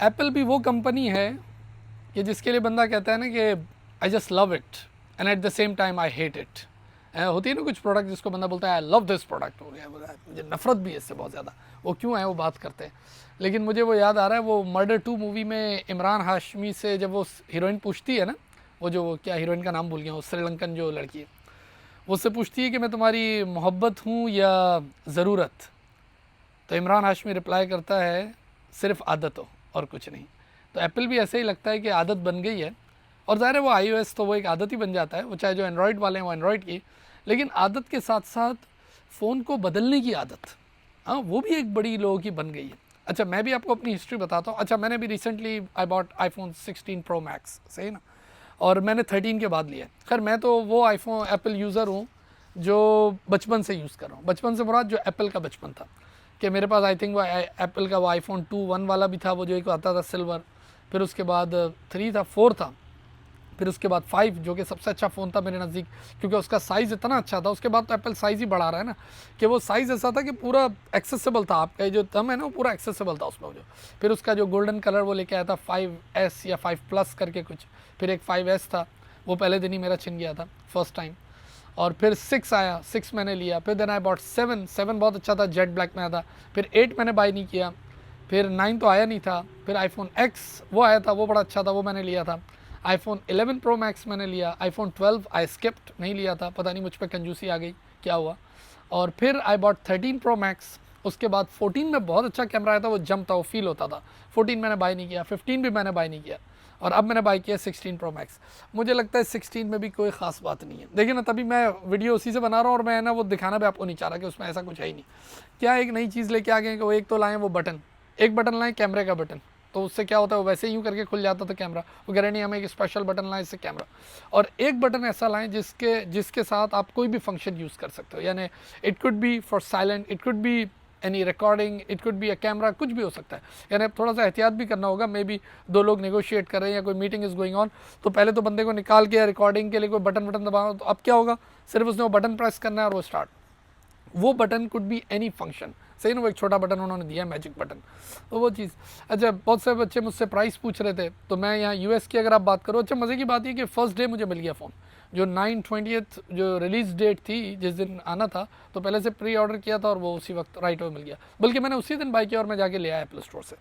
Apple भी वो company है कि जिसके लिए बंदा कहता है ना कि I just love it and at the same time I hate it. होती है ना कुछ प्रोडक्ट जिसको बंदा बोलता है आई लव दिस प्रोडक्ट, हो गया मुझे नफरत भी है इससे बहुत ज़्यादा। वो क्यों है वो बात करते हैं। लेकिन मुझे वो याद आ रहा है, वो मर्डर 2 मूवी में इमरान हाशमी से जब वो हीरोइन पूछती है ना, वो जो क्या हीरोइन का नाम भूल गया, वो श्रीलंकन जो लड़की है, वो उससे पूछती है कि मैं तुम्हारी मोहब्बत हूँ या ज़रूरत, तो इमरान हाशमी रिप्लाई करता है सिर्फ आदत हो और कुछ नहीं। तो एप्पल भी ऐसे ही लगता है कि आदत बन गई है, और ज़ाहिर है वो iOS तो वो एक आदत ही बन जाता है, वो चाहे जो एंड्रॉयड वाले हैं वो एंड्रॉयड की, लेकिन आदत के साथ साथ फ़ोन को बदलने की आदत, हाँ वो भी एक बड़ी लोगों की बन गई है। अच्छा मैं भी आपको अपनी हिस्ट्री बताता हूँ। अच्छा मैंने भी recently I bought iPhone 16 Pro Max, सही ना, और मैंने 13 के बाद लिया। खैर मैं तो वो आईफोन एप्पल यूज़र हूँ जो बचपन से यूज़ कर रहा हूँ। बचपन से मुराद जो एप्पल का बचपन था, कि मेरे पास आई थिंक वो एप्पल का वो iPhone 2 1 वाला भी था, वो जो एक आता था सिल्वर, फिर उसके बाद 3 था, 4 था, फिर उसके बाद 5 जो कि सबसे अच्छा फ़ोन था मेरे नज़दीक, क्योंकि उसका साइज़ इतना अच्छा था। उसके बाद तो एप्पल साइज़ ही बढ़ा रहा है ना, कि वो साइज़ ऐसा था कि पूरा एक्सेसिबल था, आपका जो थम है ना वो पूरा एक्सेसिबल था उसमें। जो फिर उसका जो गोल्डन कलर वो लेके आया था 5S या 5 प्लस करके कुछ, फिर एक 5S था, वो पहले दिन ही मेरा छिन गया था फर्स्ट टाइम। और फिर 6 आया, 6 मैंने लिया, फिर देन आई बॉट 7, 7 बहुत अच्छा था, जेट ब्लैक में आया था। फिर 8 मैंने बाई नहीं किया, फिर 9 तो आया नहीं था, फिर आईफोन X वो आया था, वो बड़ा अच्छा था, वो मैंने लिया था। आईफोन 11 प्रो मैक्स मैंने लिया, आईफोन 12 आई स्किप्ड, नहीं लिया था, पता नहीं मुझ पर कंजूसी आ गई क्या हुआ। और फिर आई बॉट 13 प्रो मैक्स। उसके बाद 14 में बहुत अच्छा कैमरा आया था, वो जम था, वो फील होता था। 14 मैंने बाई नहीं किया, 15 भी मैंने बाई नहीं किया, और अब मैंने बाई किया 16 प्रो मैक्स। मुझे लगता है 16 में भी कोई ख़ास बात नहीं है। देखिए ना, तभी मैं वीडियो उसी से बना रहा हूँ, और मैं ना वो दिखाना भी आपको नहीं चाह रहा कि उसमें ऐसा कुछ है ही नहीं। क्या एक नई चीज़ लेके आ गए कि वो एक तो लाएँ वो बटन, एक बटन लाएँ कैमरे का बटन, तो उससे क्या होता है वो वैसे ही यूँ करके खुल जाता था कैमरा। वो कह रहे नहीं हमें एक स्पेशल बटन लाएँ इससे कैमरा, और एक बटन ऐसा लाएँ जिसके साथ आप कोई भी फंक्शन यूज़ कर सकते हो। यानी it could be for silent, it could be any recording, it could be a camera, कुछ भी हो सकता है। यानी अब थोड़ा सा एहतियात भी करना होगा, मे बी 2 लोग नेगोशिएट कर रहे हैं या कोई मीटिंग इज़ गोइंग ऑन, तो पहले तो बंदे को निकाल के रिकॉर्डिंग के लिए कोई बटन दबाना, तो अब क्या होगा, सिर्फ उसने वो बटन प्रेस करना है और वो स्टार्ट। वो button could be any function, सही ना, वो एक छोटा बटन उन्होंने दिया, मैजिक बटन, तो वो चीज़। अच्छा बहुत से बच्चे मुझसे प्राइस पूछ रहे थे, तो मैं यहाँ यूएस की अगर आप बात करो, अच्छा मज़े की बात ये कि फर्स्ट डे मुझे मिल गया फ़ोन, जो 9/20 जो रिलीज़ डेट थी, जिस दिन आना था, तो पहले से प्री ऑर्डर किया था और वो उसी वक्त राइट अवे मिल गया, बल्कि मैंने उसी दिन बाई किया और मैं जाके ले आया एप्पल स्टोर से।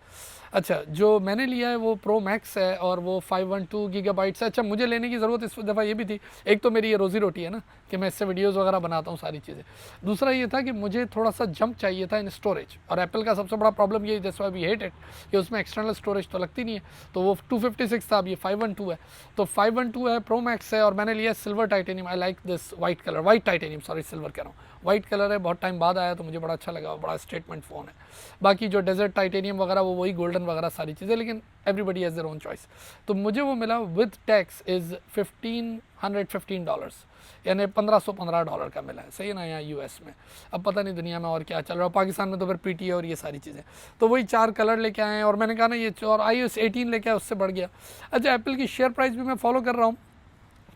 अच्छा जो मैंने लिया है वो प्रो मैक्स है और वो 512 गीगाबाइट्स है। अच्छा मुझे लेने की ज़रूरत इस दफ़ा ये भी थी, एक तो मेरी ये रोज़ी रोटी है ना कि मैं इससे वीडियोज़ वगैरह बनाता हूँ सारी चीज़ें, दूसरा ये था कि मुझे थोड़ा सा जंप चाहिए था इन स्टोरेज, और एप्पल का सबसे बड़ा प्रॉब्लम ये that's why we hate it कि उसमें एक्सटर्नल स्टोरेज तो लगती नहीं है। तो वो 256 था, अब ये 512 है, तो 512 है, प्रो मैक्स है, और मैंने लिया silver titanium. I like this white colour, white titanium, sorry silver कह रहा हूँ, वाइट कलर है, बहुत टाइम बाद आया तो मुझे बड़ा अच्छा लगा, बड़ा स्टेटमेंट फ़ोन है। बाकी जो डेजर्ट टाइटेनियम वगैरह वो वही गोल्डन वगैरह सारी चीज़ें, लेकिन everybody has their own choice. तो मुझे वो मिला विद टैक्स इज़ $1,515, यानी $1,515 का मिला है, सही है ना, यहाँ यूएस में। अब पता नहीं दुनिया में और क्या चल रहा है, पाकिस्तान में तो फिर पीटीए और ये सारी चीज़ें। तो वही 4 कलर लेके आए हैं, और मैंने कहा ना ये, और iOS 18 लेके आए, उससे बढ़ गया। अच्छा एप्पल की शेयर प्राइस भी मैं फॉलो कर रहा हूँ,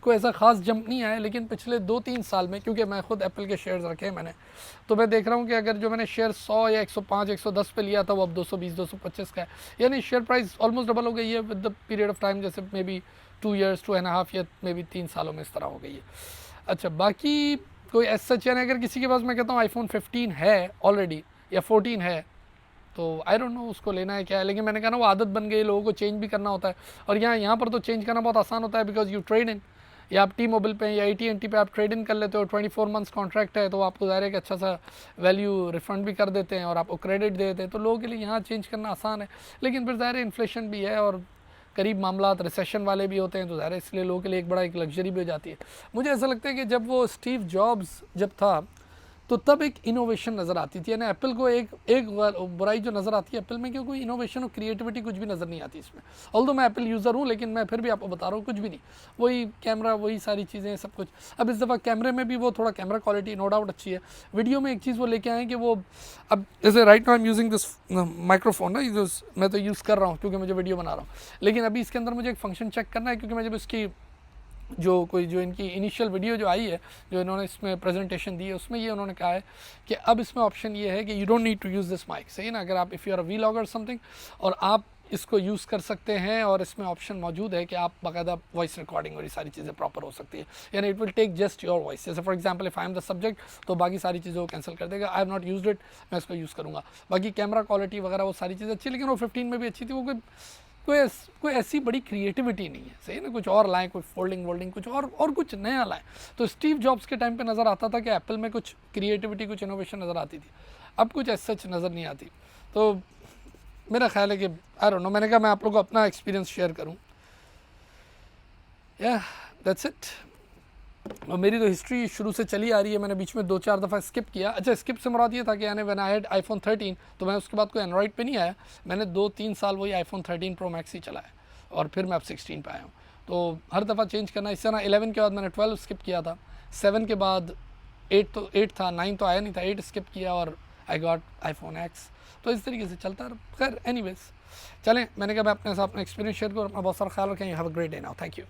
कोई ऐसा खास जंप नहीं आया, लेकिन पिछले 2-3 साल में, क्योंकि मैं खुद एप्पल के शेयर्स रखे हैं मैंने, तो मैं देख रहा हूँ कि अगर जो मैंने शेयर 100 या 105 110 पे लिया था वो अब 220-225 का है, यानी शेयर प्राइस ऑलमोस्ट डबल हो गई है with the period of time, जैसे मे बी 2 ईयर्स 2.5 या मे बी 3 सालों में इस तरह हो गई है। अच्छा बाकी कोई ऐसा सच, यानी अगर किसी के पास मैं कहता हूँ आईफोन 15 है ऑलरेडी या 14 है, तो आई डोंट नो उसको लेना है क्या है, लेकिन मैंने कहा ना वो आदत बन गई, लोगों को चेंज भी करना होता है, और यहाँ पर तो चेंज करना बहुत आसान होता है, बिकॉज यू ट्रेड इन, या आप टी मोबाइल पे या AT&T पे आप ट्रेड इन कर लेते हो, 24 मंथ्स कॉन्ट्रैक्ट है, तो आपको ज़ाहिर है कि अच्छा सा वैल्यू रिफंड भी कर देते हैं और आपको क्रेडिट दे देते हैं, तो लोगों के लिए यहाँ चेंज करना आसान है। लेकिन फिर ज़ाहिर है इन्फ्लेशन भी है और करीब मामला रिसेशन वाले भी होते हैं, तो ज़ाहिर है इसलिए लोगों के लिए एक बड़ा एक लग्जरी भी हो जाती है। मुझे ऐसा लगता है कि जब वो स्टीव जॉब्स जब था तो तब एक इनोवेशन नज़र आती थी, यानी एप्पल को एक बुराई जो नज़र आती है एप्पल में कि कोई इनोवेशन और क्रिएटिविटी कुछ भी नज़र नहीं आती इसमें। ऑल्दो मैं एप्पल यूज़र हूँ, लेकिन मैं फिर भी आपको बता रहा हूँ कुछ भी नहीं, वही कैमरा वही सारी चीज़ें सब कुछ। अब इस दफ़ा कैमरे में भी वो थोड़ा कैमरा क्वालिटी नो डाउट अच्छी है, वीडियो में एक चीज़ वो लेके आए कि वो अब जैसे right now I am using this microphone ना, जो मैं तो यूज़ कर रहा हूँ क्योंकि मुझे वीडियो बना रहा हूँ, लेकिन अभी इसके अंदर मुझे एक फंक्शन चेक करना है, क्योंकि मैं जब इसकी जो इनकी इनिशियल वीडियो जो आई है, जो इन्होंने इसमें प्रेजेंटेशन दी है, उसमें ये उन्होंने कहा है कि अब इसमें ऑप्शन ये है कि you don't need to use this mic, सही ना, अगर आप if you are a vlogger something और आप इसको यूज़ कर सकते हैं और इसमें ऑप्शन मौजूद है कि आप बाकायदा वॉइस रिकॉर्डिंग और ये सारी चीज़ें प्रॉपर हो सकती है, यानी it will take just your voice. जैसे for example if I am the subject तो बाकी सारी चीज़ें वो कैंसिल कर देगा। I have not used it, मैं इसको यूज़ करूँगा। बाकी कैमरा क्वालिटी वगैरह वो सारी चीज़ें अच्छी, लेकिन वो 15 में भी अच्छी थी। वो कोई ऐसी बड़ी क्रिएटिविटी नहीं है, सही ना, कुछ और लाएँ, कुछ फोल्डिंग वोल्डिंग कुछ और कुछ नया लाएँ। तो स्टीव जॉब्स के टाइम पे नज़र आता था कि एप्पल में कुछ क्रिएटिविटी, कुछ इनोवेशन नज़र आती थी, अब कुछ ऐसा सच नज़र नहीं आती। तो मेरा ख्याल है कि आई डोंट नो, मैंने कहा मैं आप लोगों को अपना एक्सपीरियंस शेयर करूं। या दैट्स इट। और मेरी तो हिस्ट्री शुरू से चली आ रही है, मैंने बीच में 2-4 दफ़ा स्किप किया। अच्छा, स्किप से मुराद ये था कि यानी व्हेन आई हैड iPhone 13 तो मैं उसके बाद कोई एंड्रॉइड पे नहीं आया, मैंने 2-3 साल वही iPhone 13 Pro Max ही चलाया और फिर मैं अब 16 पे आया हूँ। तो हर दफ़ा चेंज करना, इस तरह 11 के बाद मैंने 12 स्किप किया था, 7 के बाद 8 था, 9 तो आया नहीं था, 8 स्किप किया और आई गॉट iPhone X। तो इस तरीके से चलता रहा। खैर एनीवेज, चलें, मैंने कहा मैं अपने साथ अपना एक्सपीरियंस शेयर करूँ। अपना बहुत सारा ख्याल रखें। Have a great day now, thank you.